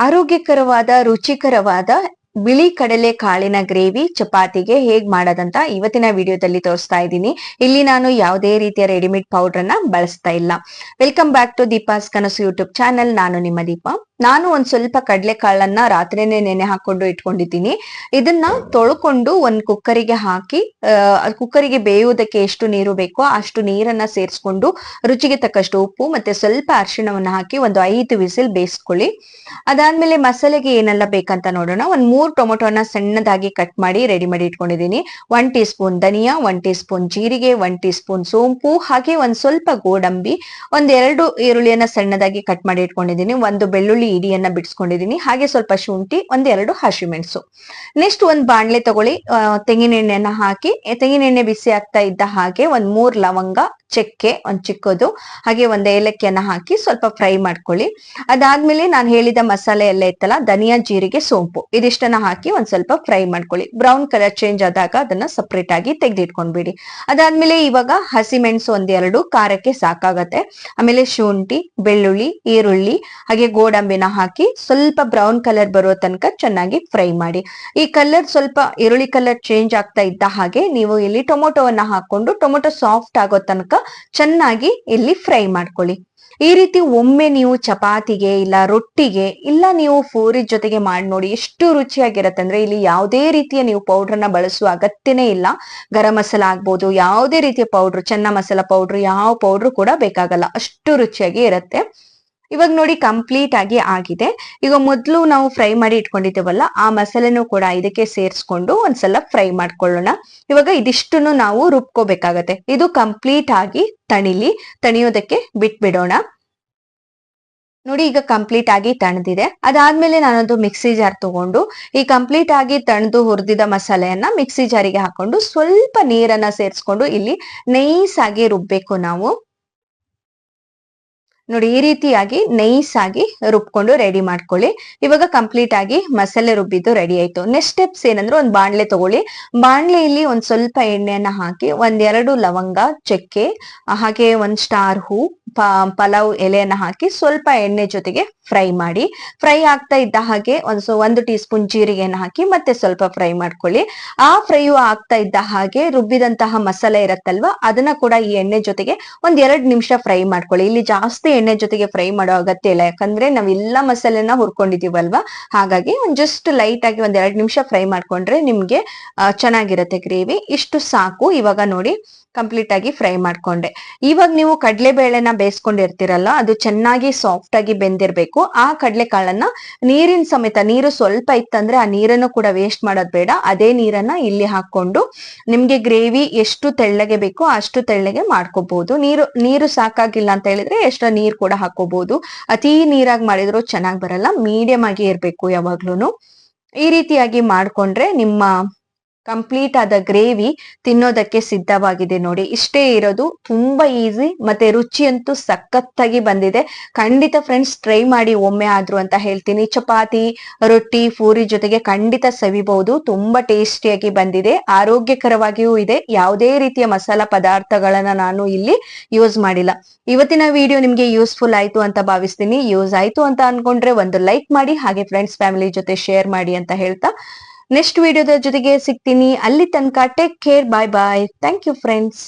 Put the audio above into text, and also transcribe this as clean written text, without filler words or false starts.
ಆರೋಗ್ಯಕರವಾದ ರುಚಿಕರವಾದ ಬಿಳಿ ಕಡಲೆ ಕಾಳಿನ ಗ್ರೇವಿ ಚಪಾತಿಗೆ ಹೇಗ್ ಮಾಡೋದಂತ ಇವತ್ತಿನ ವಿಡಿಯೋದಲ್ಲಿ ತೋರಿಸ್ತಾ ಇದ್ದೀನಿ. ಇಲ್ಲಿ ನಾನು ಯಾವುದೇ ರೀತಿಯ ರೆಡಿಮೇಡ್ ಪೌಡರ್ ಅನ್ನ ಬಳಸ್ತಾ ಇಲ್ಲ. ವೆಲ್ಕಮ್ ಬ್ಯಾಕ್ ಟು ದೀಪಾಸ್ ಕನಸು ಯೂಟ್ಯೂಬ್ ಚಾನೆಲ್. ನಾನು ನಿಮ್ಮ ದೀಪ. ನಾನು ಒಂದ್ ಸ್ವಲ್ಪ ಕಡಲೆ ಕಾಳನ್ನ ರಾತ್ರಿನೇ ನೆನೆ ಹಾಕೊಂಡು ಇಟ್ಕೊಂಡಿದ್ದೀನಿ. ಇದನ್ನ ತೊಳ್ಕೊಂಡು ಒಂದ್ ಕುಕ್ಕರಿಗೆ ಹಾಕಿ ಕುಕ್ಕರಿಗೆ ಬೇಯುವುದಕ್ಕೆ ಎಷ್ಟು ನೀರು ಬೇಕೋ ಅಷ್ಟು ನೀರನ್ನ ಸೇರಿಸ್ಕೊಂಡು ರುಚಿಗೆ ತಕ್ಕಷ್ಟು ಉಪ್ಪು ಮತ್ತೆ ಸ್ವಲ್ಪ ಅರಿಶಿಣವನ್ನ ಹಾಕಿ ಒಂದು 5 ವಿಸಿಲ್ ಬೇಯಿಸ್ಕೊಳ್ಳಿ. ಅದಾದ್ಮೇಲೆ ಮಸಾಲೆಗೆ ಏನೆಲ್ಲ ಬೇಕಂತ ನೋಡೋಣ. ಒಂದ್ 3 ಟೊಮೊಟೊನ ಸಣ್ಣದಾಗಿ ಕಟ್ ಮಾಡಿ ರೆಡಿ ಮಾಡಿ ಇಟ್ಕೊಂಡಿದ್ದೀನಿ. 1 ಟೀ ಸ್ಪೂನ್ ಧನಿಯಾ, 1 ಟೀ ಸ್ಪೂನ್ ಜೀರಿಗೆ, 1 ಟೀ ಸ್ಪೂನ್ ಸೋಂಪು, ಹಾಗೆ ಒಂದ್ ಸ್ವಲ್ಪ ಗೋಡಂಬಿ, 2 ಈರುಳ್ಳಿಯನ್ನ ಸಣ್ಣದಾಗಿ ಕಟ್ ಮಾಡಿ ಇಟ್ಕೊಂಡಿದ್ದೀನಿ, 1 ಬೆಳ್ಳುಳ್ಳಿ ಇಡಿಯನ್ನ ಬಿಡಿಸ್ಕೊಂಡಿದ್ದೀನಿ, ಹಾಗೆ ಸ್ವಲ್ಪ ಶುಂಠಿ, 2 ಹಸಿಮೆಣಸು. ನೆಕ್ಸ್ಟ್ ಒಂದ್ ಬಾಣ್ಲೆ ತಗೊಳ್ಳಿ. ತೆಂಗಿನ ಎಣ್ಣೆಯನ್ನ ಹಾಕಿ ತೆಂಗಿನ ಎಣ್ಣೆ ಬಿಸಿ ಆಗ್ತಾ ಇದ್ದ ಹಾಗೆ 3 ಲವಂಗ, ಚಕ್ಕೆ ಒಂದ್ ಚಿಕ್ಕದು, ಹಾಗೆ 1 ಏಲಕ್ಕಿಯನ್ನ ಹಾಕಿ ಸ್ವಲ್ಪ ಫ್ರೈ ಮಾಡ್ಕೊಳ್ಳಿ. ಅದಾದ್ಮೇಲೆ ನಾನು ಹೇಳಿದ ಮಸಾಲೆ ಎಲ್ಲ ಇತ್ತಲ್ಲ, ಧನಿಯಾ, ಜೀರಿಗೆ, ಸೋಂಪು, ಇದಿಷ್ಟನ್ನ ಹಾಕಿ ಒಂದ್ ಸ್ವಲ್ಪ ಫ್ರೈ ಮಾಡ್ಕೊಳ್ಳಿ. ಬ್ರೌನ್ ಕಲರ್ ಚೇಂಜ್ ಆದಾಗ ಅದನ್ನ ಸಪರೇಟ್ ಆಗಿ ತೆಗೆದಿಟ್ಕೊಂಡ್ಬಿಡಿ. ಅದಾದ್ಮೇಲೆ ಇವಾಗ ಹಸಿಮೆಣಸು 2 ಖಾರಕ್ಕೆ ಸಾಕಾಗತ್ತೆ. ಆಮೇಲೆ ಶುಂಠಿ, ಬೆಳ್ಳುಳ್ಳಿ, ಈರುಳ್ಳಿ, ಹಾಗೆ ಗೋಡಂಬಿನ ಹಾಕಿ ಸ್ವಲ್ಪ ಬ್ರೌನ್ ಕಲರ್ ಬರೋ ತನಕ ಚೆನ್ನಾಗಿ ಫ್ರೈ ಮಾಡಿ. ಈ ಕಲರ್ ಸ್ವಲ್ಪ ಈರುಳ್ಳಿ ಕಲರ್ ಚೇಂಜ್ ಆಗ್ತಾ ಇದ್ದ ಹಾಗೆ ನೀವು ಇಲ್ಲಿ ಟೊಮೊಟೊವನ್ನ ಹಾಕೊಂಡು ಟೊಮೊಟೊ ಸಾಫ್ಟ್ ಆಗೋ ತನಕ ಚೆನ್ನಾಗಿ ಇಲ್ಲಿ ಫ್ರೈ ಮಾಡ್ಕೊಳ್ಳಿ. ಈ ರೀತಿ ಒಮ್ಮೆ ನೀವು ಚಪಾತಿಗೆ ಇಲ್ಲ ರೊಟ್ಟಿಗೆ ಇಲ್ಲ ನೀವು ಪೂರಿ ಜೊತೆಗೆ ಮಾಡಿ ನೋಡಿ, ಎಷ್ಟು ರುಚಿಯಾಗಿರತ್ತೆ ಅಂದ್ರೆ ಇಲ್ಲಿ ಯಾವುದೇ ರೀತಿಯ ನೀವು ಪೌಡರ್ನ ಬಳಸುವ ಅಗತ್ಯನೇ ಇಲ್ಲ. ಗರಂ ಮಸಾಲ ಆಗ್ಬೋದು, ಯಾವುದೇ ರೀತಿಯ ಪೌಡ್ರು, ಚೆನ್ನ ಮಸಾಲ ಪೌಡ್ರು, ಯಾವ ಪೌಡ್ರು ಕೂಡ ಬೇಕಾಗಲ್ಲ, ಅಷ್ಟು ರುಚಿಯಾಗಿ ಇರತ್ತೆ. ಇವಾಗ ನೋಡಿ ಕಂಪ್ಲೀಟ್ ಆಗಿ ಆಗಿದೆ. ಈಗ ಮೊದಲು ನಾವು ಫ್ರೈ ಮಾಡಿ ಇಟ್ಕೊಂಡಿದ್ದೇವಲ್ಲ ಆ ಮಸಾಲೆನೂ ಕೂಡ ಇದಕ್ಕೆ ಸೇರಿಸ್ಕೊಂಡು ಒಂದ್ಸಲ ಫ್ರೈ ಮಾಡ್ಕೊಳ್ಳೋಣ. ಇವಾಗ ಇದಿಷ್ಟನ್ನು ನಾವು ರುಬ್ಕೋಬೇಕಾಗತ್ತೆ. ಇದು ಕಂಪ್ಲೀಟ್ ಆಗಿ ತಣಿಯೋದಕ್ಕೆ ಬಿಟ್ಬಿಡೋಣ. ನೋಡಿ ಈಗ ಕಂಪ್ಲೀಟ್ ಆಗಿ ತಣದಿದೆ. ಅದಾದ್ಮೇಲೆ ನಾನೊಂದು ಮಿಕ್ಸಿ ಜಾರ್ ತಗೊಂಡು ಈ ಕಂಪ್ಲೀಟ್ ಆಗಿ ತಣದು ಹುರಿದಿದ ಮಸಾಲೆಯನ್ನ ಮಿಕ್ಸಿ ಜಾರಿಗೆ ಹಾಕೊಂಡು ಸ್ವಲ್ಪ ನೀರನ್ನ ಸೇರಿಸ್ಕೊಂಡು ಇಲ್ಲಿ ನೈಸ್ ಆಗಿ ರುಬ್ಬೇಕು ನಾವು. ನೋಡಿ ಈ ರೀತಿಯಾಗಿ ನೈಸ್ ಆಗಿ ರುಬ್ಕೊಂಡು ರೆಡಿ ಮಾಡ್ಕೊಳ್ಳಿ. ಇವಾಗ ಕಂಪ್ಲೀಟ್ ಆಗಿ ಮಸಾಲೆ ರುಬ್ಬಿದ್ದು ರೆಡಿ ಆಯ್ತು. ನೆಕ್ಸ್ಟ್ ಸ್ಟೆಪ್ಸ್ ಏನಂದ್ರೆ ಒಂದ್ ಬಾಣ್ಲೆ ತಗೊಳ್ಳಿ. ಬಾಣ್ಲೆಯಲ್ಲಿ ಒಂದ್ ಸ್ವಲ್ಪ ಎಣ್ಣೆಯನ್ನ ಹಾಕಿ 1-2 ಲವಂಗ, ಚಕ್ಕೆ, ಹಾಗೆ 1 ಸ್ಟಾರ್ ಹೂ, ಪಲಾವ್ ಎಲೆಯನ್ನ ಹಾಕಿ ಸ್ವಲ್ಪ ಎಣ್ಣೆ ಜೊತೆಗೆ ಫ್ರೈ ಮಾಡಿ. ಫ್ರೈ ಆಗ್ತಾ ಇದ್ದ ಹಾಗೆ 1 ಟೀ ಸ್ಪೂನ್ ಜೀರಿಗೆಯನ್ನ ಹಾಕಿ ಮತ್ತೆ ಸ್ವಲ್ಪ ಫ್ರೈ ಮಾಡ್ಕೊಳ್ಳಿ. ಆ ಫ್ರೈಯು ಆಗ್ತಾ ಇದ್ದ ಹಾಗೆ ರುಬ್ಬಿದಂತಹ ಮಸಾಲೆ ಇರತ್ತಲ್ವಾ ಅದನ್ನ ಕೂಡ ಈ ಎಣ್ಣೆ ಜೊತೆಗೆ 2 ನಿಮಿಷ ಫ್ರೈ ಮಾಡ್ಕೊಳ್ಳಿ. ಇಲ್ಲಿ ಜಾಸ್ತಿ ಎಣ್ಣೆ ಜೊತೆಗೆ ಫ್ರೈ ಮಾಡೋ ಅಗತ್ಯ ಇಲ್ಲ, ಯಾಕಂದ್ರೆ ನಾವೆಲ್ಲ ಮಸಾಲೆನ ಹುರ್ಕೊಂಡಿದೀವಲ್ವಾ, ಹಾಗಾಗಿ ಜಸ್ಟ್ ಲೈಟ್ ಆಗಿ 2 ನಿಮಿಷ ಫ್ರೈ ಮಾಡ್ಕೊಂಡ್ರೆ ನಿಮ್ಗೆ ಚೆನ್ನಾಗಿರತ್ತೆ ಗ್ರೇವಿ. ಇಷ್ಟು ಸಾಕು. ಇವಾಗ ನೋಡಿ ಕಂಪ್ಲೀಟ್ ಆಗಿ ಫ್ರೈ ಮಾಡ್ಕೊಂಡೆ. ಇವಾಗ ನೀವು ಕಡಲೆಬೇಳೆನ ಬೇಯಿಸ್ಕೊಂಡಿರ್ತೀರಲ್ಲ ಅದು ಚೆನ್ನಾಗಿ ಸಾಫ್ಟ್ ಆಗಿ ಬೆಂದಿರ್ಬೇಕು. ಆ ಕಡಲೆ ಕಾಳನ್ನ ನೀರಿನ ಸಮೇತ, ನೀರು ಸ್ವಲ್ಪ ಇತ್ತಂದ್ರೆ ಆ ನೀರನ್ನು ಕೂಡ ವೇಸ್ಟ್ ಮಾಡೋದ್ ಬೇಡ, ಅದೇ ನೀರನ್ನ ಇಲ್ಲಿ ಹಾಕೊಂಡು ನಿಮ್ಗೆ ಗ್ರೇವಿ ಎಷ್ಟು ತೆಳ್ಳಗೆ ಬೇಕೋ ಅಷ್ಟು ತೆಳ್ಳಗೆ ಮಾಡ್ಕೋಬಹುದು. ನೀರು ಸಾಕಾಗಿಲ್ಲ ಅಂತ ಹೇಳಿದ್ರೆ ಎಷ್ಟೋ ನೀರ್ ಕೂಡ ಹಾಕೋಬಹುದು. ಅತಿ ನೀರಾಗಿ ಮಾಡಿದ್ರು ಚೆನ್ನಾಗ್ ಬರಲ್ಲ, ಮೀಡಿಯಂ ಆಗಿ ಇರ್ಬೇಕು ಯಾವಾಗ್ಲೂನು. ಈ ರೀತಿಯಾಗಿ ಮಾಡ್ಕೊಂಡ್ರೆ ನಿಮ್ಮ ಕಂಪ್ಲೀಟ್ ಆದ ಗ್ರೇವಿ ತಿನ್ನೋದಕ್ಕೆ ಸಿದ್ಧವಾಗಿದೆ. ನೋಡಿ ಇಷ್ಟೇ ಇರೋದು, ತುಂಬಾ ಈಸಿ ಮತ್ತೆ ರುಚಿ ಅಂತೂ ಸಖತ್ತಾಗಿ ಬಂದಿದೆ. ಖಂಡಿತ ಫ್ರೆಂಡ್ಸ್ ಟ್ರೈ ಮಾಡಿ ಒಮ್ಮೆ ಆದ್ರೂ ಅಂತ ಹೇಳ್ತೀನಿ. ಚಪಾತಿ, ರೊಟ್ಟಿ, ಪೂರಿ ಜೊತೆಗೆ ಖಂಡಿತ ಸವಿಬಹುದು. ತುಂಬಾ ಟೇಸ್ಟಿಯಾಗಿ ಬಂದಿದೆ, ಆರೋಗ್ಯಕರವಾಗಿಯೂ ಇದೆ. ಯಾವುದೇ ರೀತಿಯ ಮಸಾಲಾ ಪದಾರ್ಥಗಳನ್ನ ನಾನು ಇಲ್ಲಿ ಯೂಸ್ ಮಾಡಿಲ್ಲ. ಇವತ್ತಿನ ವಿಡಿಯೋ ನಿಮ್ಗೆ ಯೂಸ್ಫುಲ್ ಆಯ್ತು ಅಂತ ಭಾವಿಸ್ತೀನಿ. ಯೂಸ್ ಆಯ್ತು ಅಂತ ಅನ್ಕೊಂಡ್ರೆ ಒಂದು ಲೈಕ್ ಮಾಡಿ, ಹಾಗೆ ಫ್ರೆಂಡ್ಸ್ ಫ್ಯಾಮಿಲಿ ಜೊತೆ ಶೇರ್ ಮಾಡಿ ಅಂತ ಹೇಳ್ತಾ ನೆಕ್ಸ್ಟ್ ವಿಡಿಯೋದ ಜೊತೆಗೆ ಸಿಗ್ತೀನಿ. ಅಲ್ಲಿ ತನಕ take care, bye bye. Thank you friends.